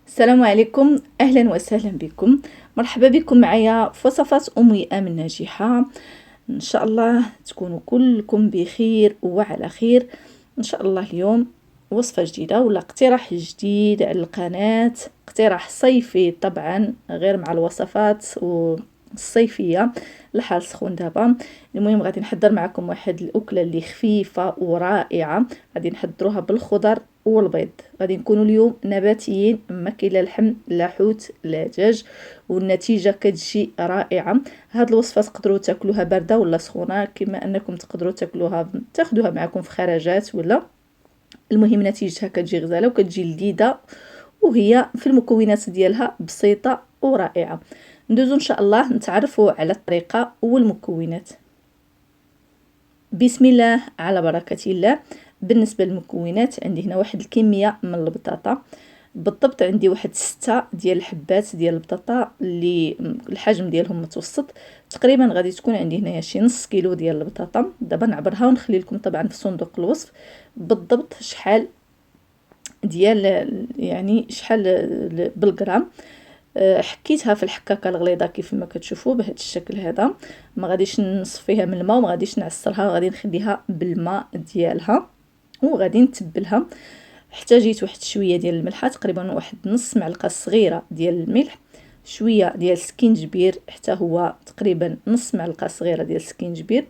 السلام عليكم، اهلا وسهلا بكم. مرحبا بكم معايا في وصفات امي امن ناجحه. ان شاء الله تكونوا كلكم بخير وعلى خير. ان شاء الله اليوم وصفه جديده ولا اقتراح جديد على القناه، اقتراح صيفي طبعا غير مع الوصفات الصيفيه. الحال سخون دابا. المهم غادي نحضر معكم واحد الاكله اللي خفيفه ورائعه، غادي نحضروها بالخضر والبيض. غادي نكونوا اليوم نباتيين، ما كاين لا لحم لا حوت لا دجاج، والنتيجه كتجي رائعه. هاد الوصفه تقدروا تاكلوها بارده ولا سخونه، كما انكم تقدروا تاخذوها معكم في خرجات ولا. المهم نتيجتها كتجي غزاله وكتجي لذيذه، وهي في المكونات ديالها بسيطه ورائعه. ندوزو ان شاء الله نتعرفوا على الطريقه والمكونات. بسم الله على بركه الله. بالنسبه للمكونات عندي هنا واحد الكميه من البطاطا، بالضبط عندي واحد 6 ديال الحبات ديال البطاطا اللي الحجم ديالهم متوسط. تقريبا غادي تكون عندي هنايا شي نص كيلو ديال البطاطا. دابا نعبرها ونخلي لكم طبعا في صندوق الوصف بالضبط شحال ديال، يعني شحال بالغرام. حكيتها في الحكاكه الغليظه كيف ما كتشوفوا بهذا الشكل هذا. ما غاديش نصفيها من الماء وما غاديش نعصرها، غادي نخليها بالماء ديالها وغادي نتبلها. احتاجيت واحد شويه ديال الملحه، تقريبا واحد نص معلقه صغيره ديال الملح، شويه ديال السكينجبير حتى هو تقريبا نص معلقه صغيره ديال السكينجبير،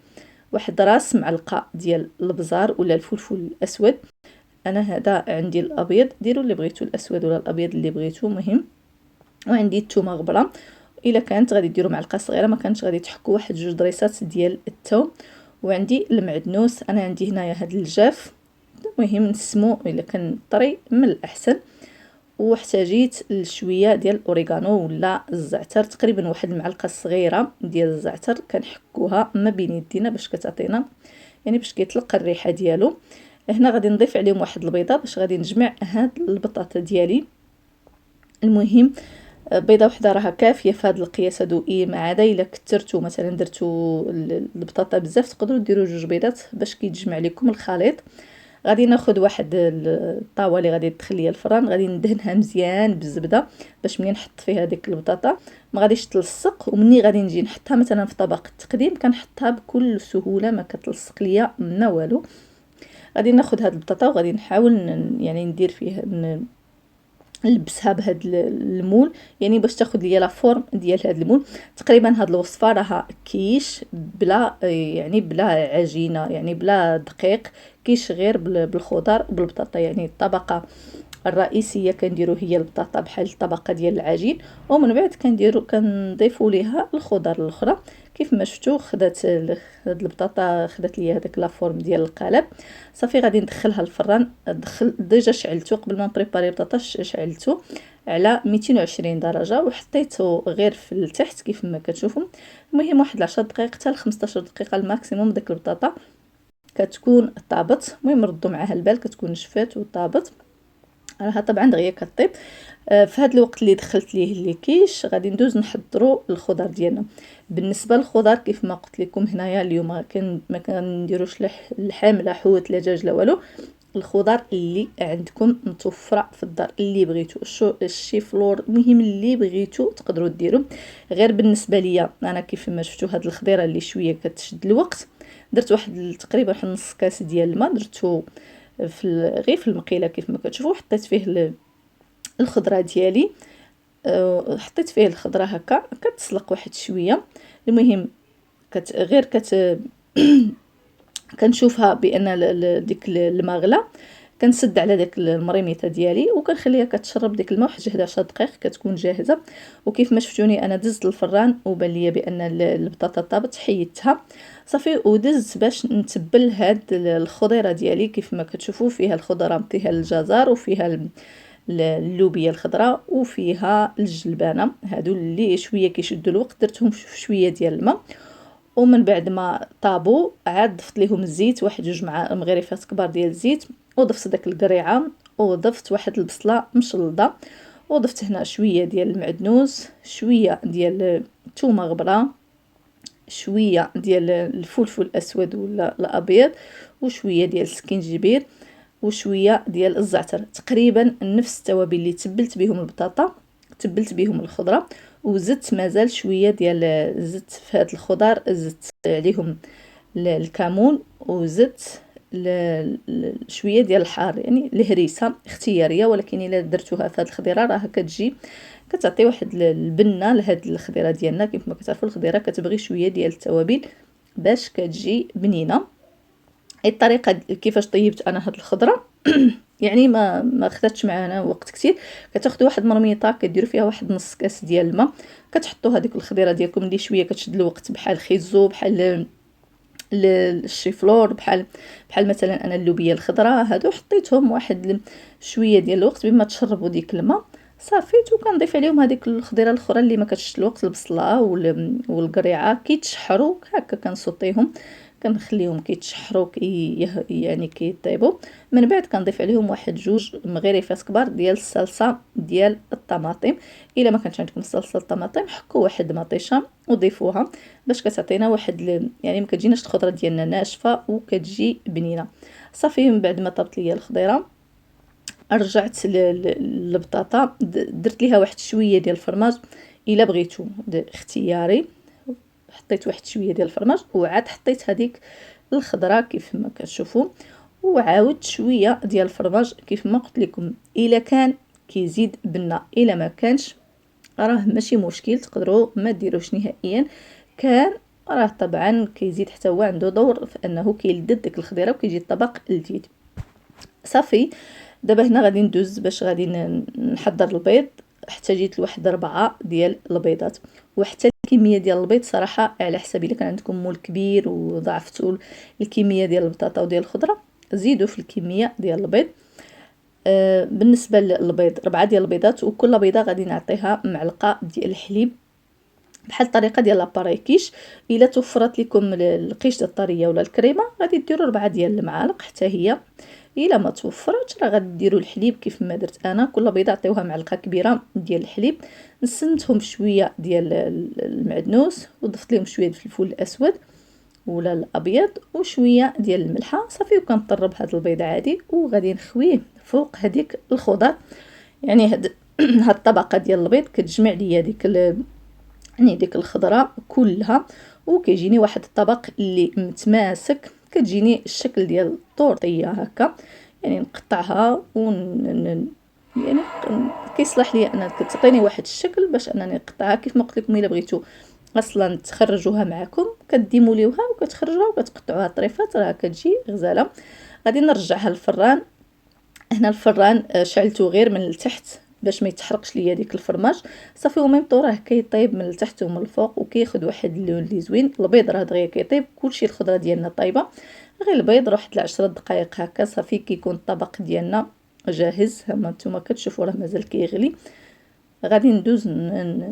واحد راس معلقه ديال البزار ولا الفلفل الاسود. انا هذا عندي الابيض، ديروا اللي بغيتوا الاسود ولا الابيض اللي بغيتوا مهم. وعندي الثومه غبره، الا كانت غادي ديروا معلقه صغيره، ما كانتش غادي تحكوا واحد جوج ضريسات ديال الثوم. وعندي المعدنوس، انا عندي هنايا هاد الجاف، المهم نسمو الا كان طري من الاحسن. واحتاجيت لشويه ديال الاوريغانو ولا الزعتر، تقريبا واحد المعلقه صغيره ديال الزعتر كنحكوها ما بين يدينا باش كتعطينا، يعني باش كيطلق الريحه ديالو. هنا غادي نضيف عليهم واحد البيضه باش غادي نجمع هاد البطاطا ديالي. المهم بيضه وحده راها كافيه في هذا القياس هادو. ما عدا الا كثرتوا مثلا درتوا البطاطا بزاف تقدروا ديروا جوج بيضات باش كيتجمع لكم الخليط. غادي ناخذ واحد الطاوه اللي غادي تدخل ليا الفران، غادي ندهنها مزيان بالزبده باش منين نحط فيها ديك البطاطا ما غاديش تلصق. ومني غادي نجي نحطها مثلا في طبق التقديم كنحطها بكل سهوله، ما كتلصق ليا منا والو. غادي ناخذ هاد البطاطا وغادي نحاول يعني ندير فيه نلبسها بهاد المول، يعني باش تاخذ ليا لا فورم ديال هاد المول. تقريبا هاد الوصفه راها كيش بلا، يعني بلا عجينه، يعني بلا دقيق، كيش غير بالخضر وبالبطاطا. يعني الطبقه الرئيسيه كنديروا هي البطاطا بحال الطبقه ديال العجين، ومن بعد كنضيفوا ليها الخضر الاخرى. كيف ما شفتوا خدات هاد البطاطا خدات ليا هذاك لا فورم ديال القالب. صافي غادي ندخلها الفران. ديجا شعلته قبل ما نبريباري البطاطا، شعلته على 220 درجه وحطيته غير في التحت كيف ما كتشوفوا. المهم واحد 10 دقائق حتى ل 15 دقيقه الماكسيموم ديك البطاطا كتكون طابت. المهم ردوا معها البال كتكون شفات وطابت، راها طبعا دغيا كطيب. في هذا الوقت اللي دخلت ليه اللي كيش غادي ندوز نحضروا الخضر ديالنا. بالنسبه للخضر كيف ما قلت لكم هنايا اليوم ما كنديروش اللحم لا حوت لا دجاج لا والو. الخضر اللي عندكم متوفره في الدار اللي بغيتو، الشي فلور، المهم اللي بغيتو تقدروا ديروا. غير بالنسبه ليا انا كيف ما شفتوا هاد الخضيره اللي شويه كتشد الوقت، درت واحد تقريبا واحد نص كاس ديال الماء، درتو غير في المقيله كيف ما كتشوفوا. حطيت فيه الخضره ديالي، حطيت فيه الخضره هكا كتسلق واحد شويه. المهم غير كنشوفها بان ديك الماء غلا، كنسد على داك المريميطه ديالي وكنخليها كتشرب ديك الماء واحد 11 دقيقه كتكون جاهزه. وكيف ما شفتوني انا دزت الفران وبان ليا بان البطاطا طابت، حيدتها صافي ودزت باش نتبل هاد الخضيره ديالي. كيف ما كتشوفوا فيها الخضره، فيها الجزر وفيها اللوبيه الخضراء وفيها الجلبانه، هادو اللي شويه كيشدوا الوقت درتهم في شويه ديال الماء. ومن بعد ما طابوا عاد ضفت ليهم الزيت، واحد جوج مغرفات كبار ديال الزيت، وضفت داك القريعه، وضفت واحد البصله مشلضه، وضفت هنا شويه ديال المعدنوس، شويه ديال الثومه غبره، شويه ديال الفلفل الاسود ولا الابيض، وشويه ديال السكينجبير. وشويه ديال الزعتر، تقريبا نفس التوابل اللي تبلت بهم البطاطا تبلت بهم الخضره، وزدت مازال شويه ديال زدت في هاد الخضار، زدت عليهم الكمون، وزدت شويه ديال الحار، يعني الهريسه اختياريه، ولكن الا درتوها في هاد الخضيره راه كتجي كتعطي واحد البنه لهاد الخضيره ديالنا. كيف ما كتعرفوا الخضيره كتبغي شويه ديال التوابل باش كتجي بنينه. الطريقه كيفاش طيبت انا هاد الخضره يعني ما خداتش معنا وقت كثير. كتاخذوا واحد مرميطه كديروا فيها واحد نص كاس ديال الماء، كتحطوا هذيك الخضيره ديالكم اللي شويه كتشد الوقت، بحال خيزو، بحال الشيفلور، بحال مثلا انا اللوبيه الخضراء، هادو حطيتهم واحد شويه ديال الوقت بما تشربوا ديك الماء صافيت، وكنضيف عليهم هذيك الخضيره الاخرى اللي ما كتشد الوقت، البصله والقريعه كيتشحروا هكا كنصوطيهم، كنخليهم كيتشحروا يعني كيطيبوا. من بعد كنضيف عليهم واحد جوج مغرفات كبار ديال الصلصه ديال الطماطم. الا ما كانش عندكم صلصه الطماطم حكوا واحد مطيشه وضيفوها باش كتعطينا واحد يعني ما كتجيناش الخضره ديالنا ناشفه وكتجي بنينه. صافي من بعد ما طابت ليا الخضيره رجعت للبطاطا، درت ليها واحد شويه ديال الفرماج الا بغيتو، اختياري. حطيت واحد شويه ديال الفرماج وعاد حطيت هذيك الخضره كيف ما كتشوفوا، وعاودت شويه ديال الفرماج كيف ما قلت لكم. الا كان كيزيد بنه، الا ما كانش راه ماشي مشكل، تقدروا ما ديروش نهائيا. كان راه طبعا كيزيد حتى هو عنده دور في انه كيلذذ ديك الخضيره وكيجي الطبق لذيذ. صافي دابا هنا غادي ندوز باش غادي نحضر البيض. احتاجيت لواحد 4 ديال البيضات، وحتى الكميه ديال البيض صراحه على حسب، الا كان عندكم مول كبير وضعفتوا الكميه ديال البطاطا وديال الخضره زيدوا في الكميه ديال البيض. بالنسبه للبيض 4 ديال البيضات، وكل بيضه غادي نعطيها معلقه ديال الحليب بحال الطريقه ديال لاباريكيش. الا توفرت لكم القيش ديال الطريه ولا الكريمه غادي ديروا 4 ديال المعالق حتى هي. الا ما توفرتش راه غادي ديروا الحليب كيف ما درت انا، كل بيضه عطيوها معلقه كبيره ديال الحليب، نسنتهم شويه ديال المعدنوس، وضفت لهم شويه الفلفل الاسود ولا الابيض وشويه ديال الملحه. صافي وكنطرب هذا البيض عادي وغادي نخويه فوق هذيك الخضر. يعني هاد الطبقه ديال البيض كتجمع ليا يعني ديك الخضره كلها، وكيجيني واحد الطبق اللي متماسك، كتجيني الشكل ديال الطورطيه هكا. يعني نقطعها يعني كيصلح لي انا كتعطيني واحد الشكل باش انني نقطعها كيف ما قلت لكم. الا بغيتو اصلا تخرجوها معكم كديموليوها وكتخرجوها وكتقطعوها طريفات راه كتجي غزاله. غادي نرجعها للفران. هنا الفران شعلته غير من التحت باش ما يتحرقش ليا ديك الفرماج. صافي وميم طو راه كيطيب من التحت ومن الفوق وكياخذ واحد اللون اللي زوين. البيض راه دغيا كيطيب، كلشي الخضره ديالنا طايبه، غير البيض واحد 10 دقائق هكا صافي كيكون الطبق ديالنا جاهز. هما نتوما كتشوفوا راه مازال كيغلي. غادي ندوز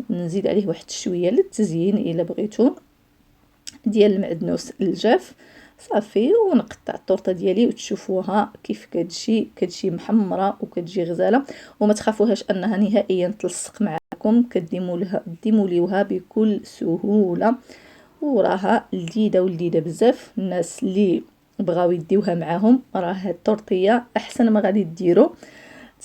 نزيد عليه واحد شويه للتزيين الا بغيتو ديال المعدنوس الجاف. صافي ونقطع الطورطه ديالي وتشوفوها كيف كتجي محمره وكتجي غزاله، وما تخافوهاش انها نهائيا تلصق معكم، ديموليوها بكل سهوله وراها لذيذه بزاف. الناس اللي بغاو يديوها معاهم راه هاد الطورطيه احسن ما غادي ديروا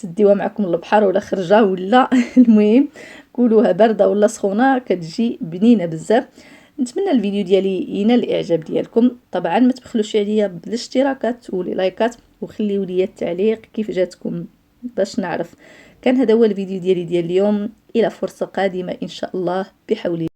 تديوها معكم للبحر ولا خرجه ولا المهم كلوها بارده ولا سخونه كتجي بنينه بزاف. نتمنى الفيديو ديالي ينال الاعجاب ديالكم. طبعا ما تبخلوش عليا بالاشتراكات لايكات وخليوا لي التعليق كيف جاتكم باش نعرف. كان هذا هو الفيديو ديالي ديال اليوم، الى فرصه قادمه ان شاء الله بحول